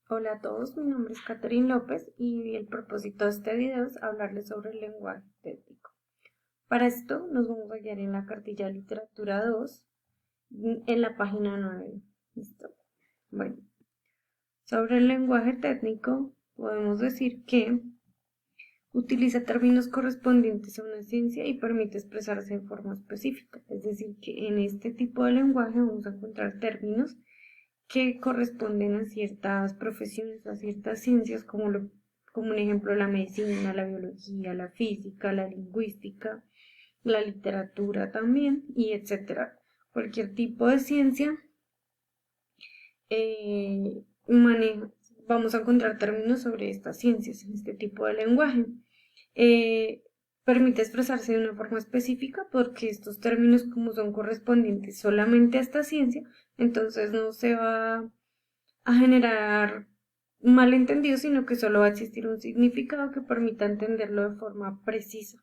Hola a todos, mi nombre es Catherine López y el propósito de este video es hablarles sobre el lenguaje técnico. Para esto nos vamos a guiar en la cartilla Literatura 2, en la página 9. ¿Listo? Bueno, sobre el lenguaje técnico podemos decir que utiliza términos correspondientes a una ciencia y permite expresarse en forma específica. Es decir, que en este tipo de lenguaje vamos a encontrar términos que corresponden a ciertas profesiones, a ciertas ciencias, como un ejemplo la medicina, la biología, la física, la lingüística, la literatura también, y etcétera. Cualquier tipo de ciencia maneja, vamos a encontrar términos sobre estas ciencias en este tipo de lenguaje. Eh, Permite expresarse de una forma específica porque estos términos, como son correspondientes solamente a esta ciencia, entonces no se va a generar malentendidos, sino que solo va a existir un significado que permita entenderlo de forma precisa.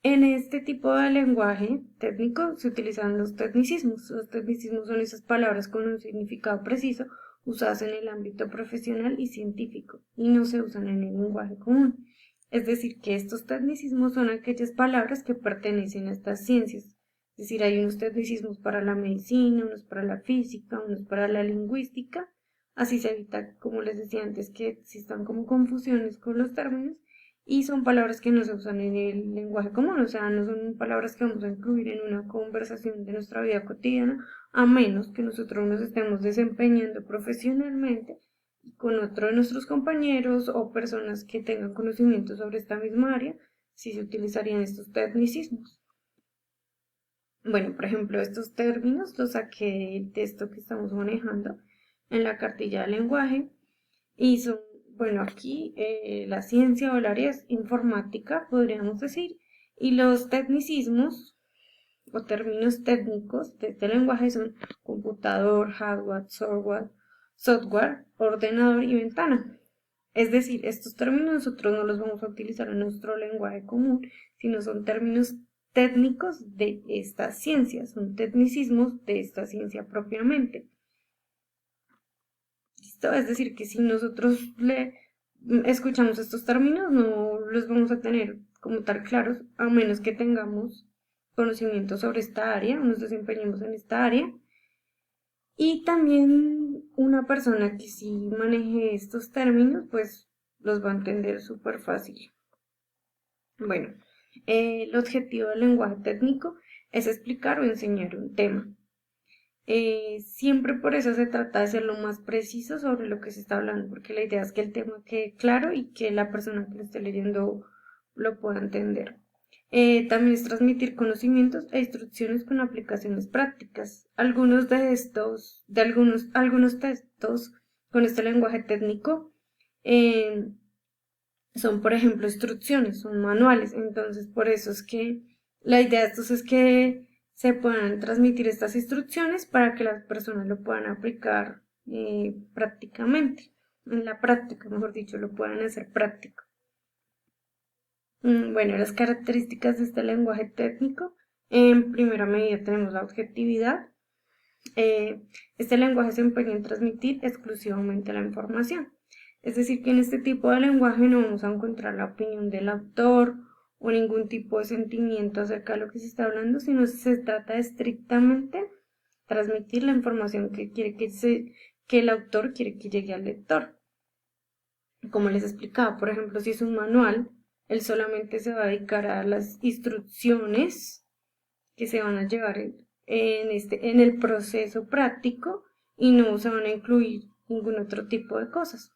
En este tipo de lenguaje técnico se utilizan los tecnicismos. Los tecnicismos son esas palabras con un significado preciso usadas en el ámbito profesional y científico y no se usan en el lenguaje común. Es decir, que estos tecnicismos son aquellas palabras que pertenecen a estas ciencias. Es decir, hay unos tecnicismos para la medicina, unos para la física, unos para la lingüística. Así se evita, como les decía antes, que existan como confusiones con los términos y son palabras que no se usan en el lenguaje común, o sea, no son palabras que vamos a incluir en una conversación de nuestra vida cotidiana, a menos que nosotros nos estemos desempeñando profesionalmente y con otro de nuestros compañeros o personas que tengan conocimiento sobre esta misma área, si se utilizarían estos tecnicismos. Bueno, por ejemplo, estos términos los saqué del texto que estamos manejando en la cartilla de lenguaje y son, bueno, aquí la ciencia o el área es informática, podríamos decir, y los tecnicismos o términos técnicos de este lenguaje son computador, hardware, software, ordenador y ventana. Es decir, estos términos nosotros no los vamos a utilizar en nuestro lenguaje común, sino son términos técnicos de estas ciencias, son tecnicismos de esta ciencia propiamente. ¿Listo? Es decir, que si nosotros le escuchamos estos términos, no los vamos a tener como tal claros, a menos que tengamos conocimiento sobre esta área, nos desempeñemos en esta área. Y también una persona que sí maneje estos términos, pues los va a entender súper fácil. Bueno, el objetivo del lenguaje técnico es explicar o enseñar un tema. Siempre por eso se trata de ser lo más preciso sobre lo que se está hablando, porque la idea es que el tema quede claro y que la persona que lo esté leyendo lo pueda entender. También es transmitir conocimientos e instrucciones con aplicaciones prácticas. Algunos textos con este lenguaje técnico eh, son, por ejemplo, instrucciones, son manuales. Entonces, por eso es que la idea de estos es que se puedan transmitir estas instrucciones para que las personas lo puedan aplicar prácticamente, en la práctica, mejor dicho, lo puedan hacer práctico. Bueno, las características de este lenguaje técnico. En primera medida tenemos la objetividad. Eh, este lenguaje se empeña en transmitir exclusivamente la información. Es decir, que en este tipo de lenguaje no vamos a encontrar la opinión del autor o ningún tipo de sentimiento acerca de lo que se está hablando, sino se trata estrictamente transmitir la información que el autor quiere que llegue al lector. Como les explicaba, por ejemplo, si es un manual, él solamente se va a dedicar a las instrucciones que se van a llevar en el proceso práctico y no se van a incluir ningún otro tipo de cosas.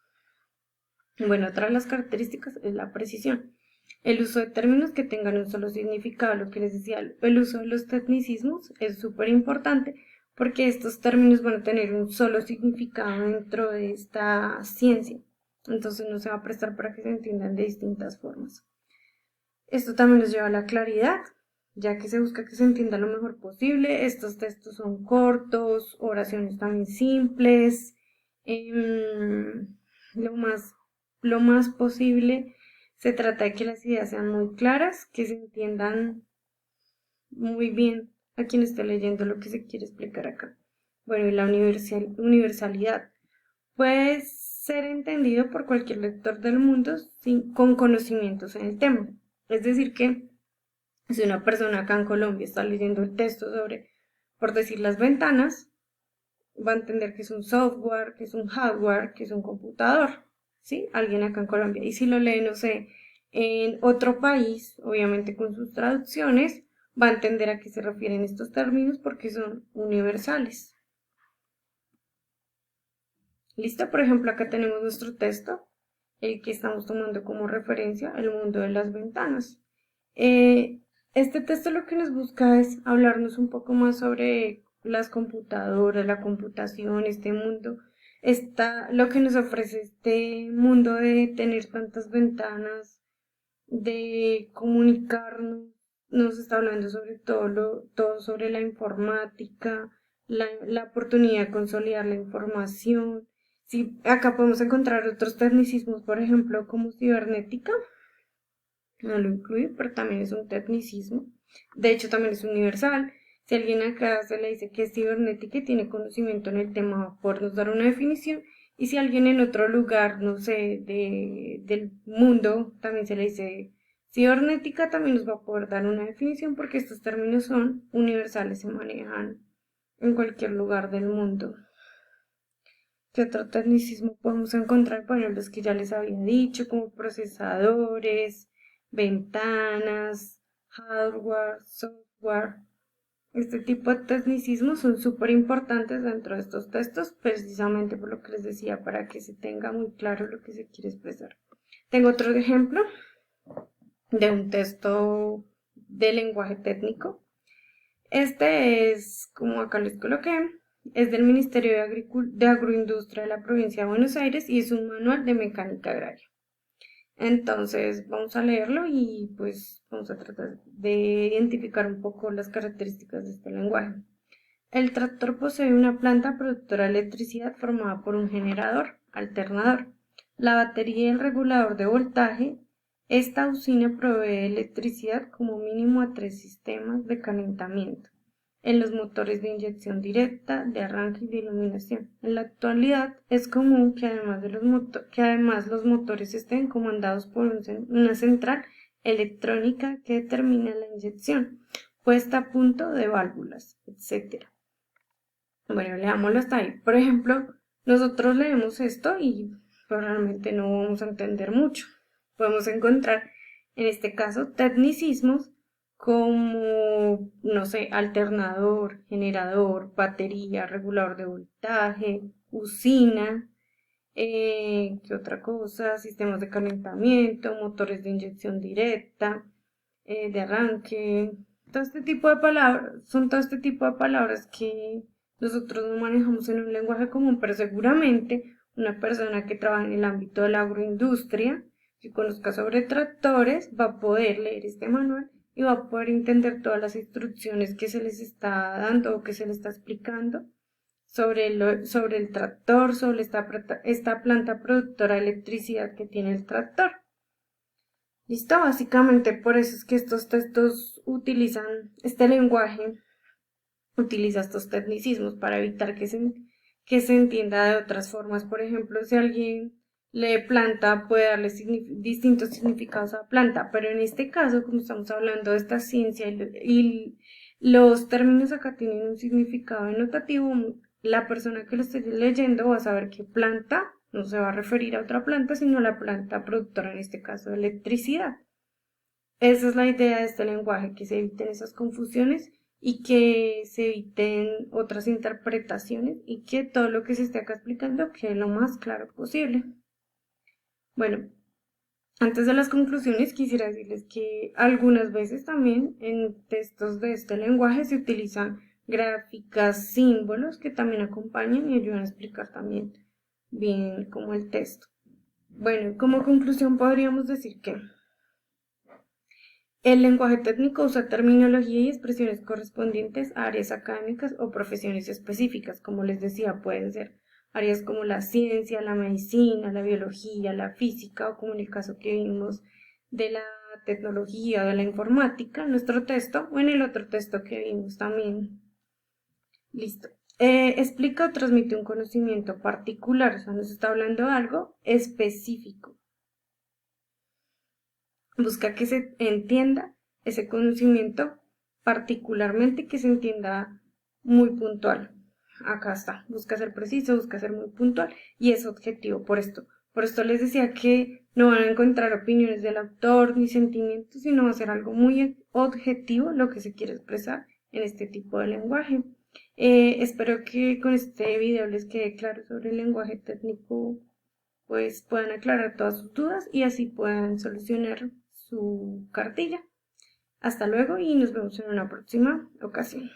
Bueno, otra de las características es la precisión. El uso de términos que tengan un solo significado, lo que les decía, el uso de los tecnicismos es súper importante porque estos términos van a tener un solo significado dentro de esta ciencia. Entonces no se va a prestar para que se entiendan de distintas formas. Esto también nos lleva a la claridad, ya que se busca que se entienda lo mejor posible. Estos textos son cortos, oraciones también simples, lo más, lo más posible. Se trata de que las ideas sean muy claras, que se entiendan muy bien a quien esté leyendo lo que se quiere explicar acá. Bueno, y la universalidad. Puede ser entendido por cualquier lector del mundo con conocimientos en el tema. Es decir, que si una persona acá en Colombia está leyendo el texto sobre, por decir, las ventanas, va a entender que es un software, que es un hardware, que es un computador, ¿sí? Alguien acá en Colombia. Y si lo lee, no sé, en otro país, obviamente con sus traducciones, va a entender a qué se refieren estos términos porque son universales. ¿Listo? Por ejemplo, acá tenemos nuestro texto, el que estamos tomando como referencia, el mundo de las ventanas. Este texto lo que nos busca es hablarnos un poco más sobre las computadoras, la computación, este mundo, lo que nos ofrece este mundo de tener tantas ventanas, de comunicarnos, nos está hablando sobre todo sobre la informática, la oportunidad de consolidar la información. Sí, acá podemos encontrar otros tecnicismos, por ejemplo, como cibernética, no lo incluye, pero también es un tecnicismo. De hecho, también es universal. Si alguien acá se le dice que es cibernética y tiene conocimiento en el tema, va a podernos dar una definición. Y si alguien en otro lugar, no sé, del mundo, también se le dice cibernética, también nos va a poder dar una definición porque estos términos son universales, se manejan en cualquier lugar del mundo. ¿Qué otro tecnicismo podemos encontrar? Bueno, los que ya les había dicho, como procesadores, ventanas, hardware, software. Este tipo de tecnicismos son súper importantes dentro de estos textos, precisamente por lo que les decía, para que se tenga muy claro lo que se quiere expresar. Tengo otro ejemplo de un texto de lenguaje técnico. Este es, como acá les coloqué, es del Ministerio de Agroindustria de la provincia de Buenos Aires y es un manual de mecánica agraria. Entonces vamos a leerlo y pues vamos a tratar de identificar un poco las características de este lenguaje. El tractor posee una planta productora de electricidad formada por un generador, alternador, la batería y el regulador de voltaje. Esta usina provee electricidad como mínimo a 3 sistemas de calentamiento en los motores de inyección directa, de arranque y de iluminación. En la actualidad es común que además los motores estén comandados por una central electrónica que determina la inyección, puesta a punto de válvulas, etc. Bueno, leámoslo hasta ahí. Por ejemplo, nosotros leemos esto y pues, realmente no vamos a entender mucho. Podemos encontrar, en este caso, tecnicismos como, no sé, alternador, generador, batería, regulador de voltaje, usina, ¿qué otra cosa? Sistemas de calentamiento, motores de inyección directa, de arranque, todo este tipo de palabras, son todo este tipo de palabras que nosotros no manejamos en un lenguaje común, pero seguramente una persona que trabaja en el ámbito de la agroindustria, que conozca sobre tractores, va a poder leer este manual y va a poder entender todas las instrucciones que se les está dando o que se les está explicando sobre el tractor, sobre esta planta productora de electricidad que tiene el tractor. Listo, básicamente por eso es que estos textos utilizan este lenguaje, utiliza estos tecnicismos para evitar que se entienda de otras formas. Por ejemplo, si alguien lee planta, puede darle distintos significados a planta, pero en este caso, como estamos hablando de esta ciencia y los términos acá tienen un significado denotativo, la persona que lo esté leyendo va a saber que planta no se va a referir a otra planta, sino a la planta productora, en este caso de electricidad. Esa es la idea de este lenguaje, que se eviten esas confusiones y que se eviten otras interpretaciones y que todo lo que se esté acá explicando quede lo más claro posible. Bueno, antes de las conclusiones quisiera decirles que algunas veces también en textos de este lenguaje se utilizan gráficas, símbolos que también acompañan y ayudan a explicar también bien como el texto. Bueno, como conclusión podríamos decir que el lenguaje técnico usa terminología y expresiones correspondientes a áreas académicas o profesiones específicas. Como les decía, pueden ser áreas como la ciencia, la medicina, la biología, la física o como en el caso que vimos de la tecnología o de la informática, en nuestro texto o en el otro texto que vimos también. Listo. Explica o transmite un conocimiento particular, o sea, nos está hablando de algo específico. Busca que se entienda ese conocimiento particularmente, que se entienda muy puntual. Acá está, busca ser preciso, busca ser muy puntual y es objetivo por esto. Por esto les decía que no van a encontrar opiniones del autor ni sentimientos, sino va a ser algo muy objetivo lo que se quiere expresar en este tipo de lenguaje. Espero que con este video les quede claro sobre el lenguaje técnico, pues puedan aclarar todas sus dudas y así puedan solucionar su cartilla. Hasta luego y nos vemos en una próxima ocasión.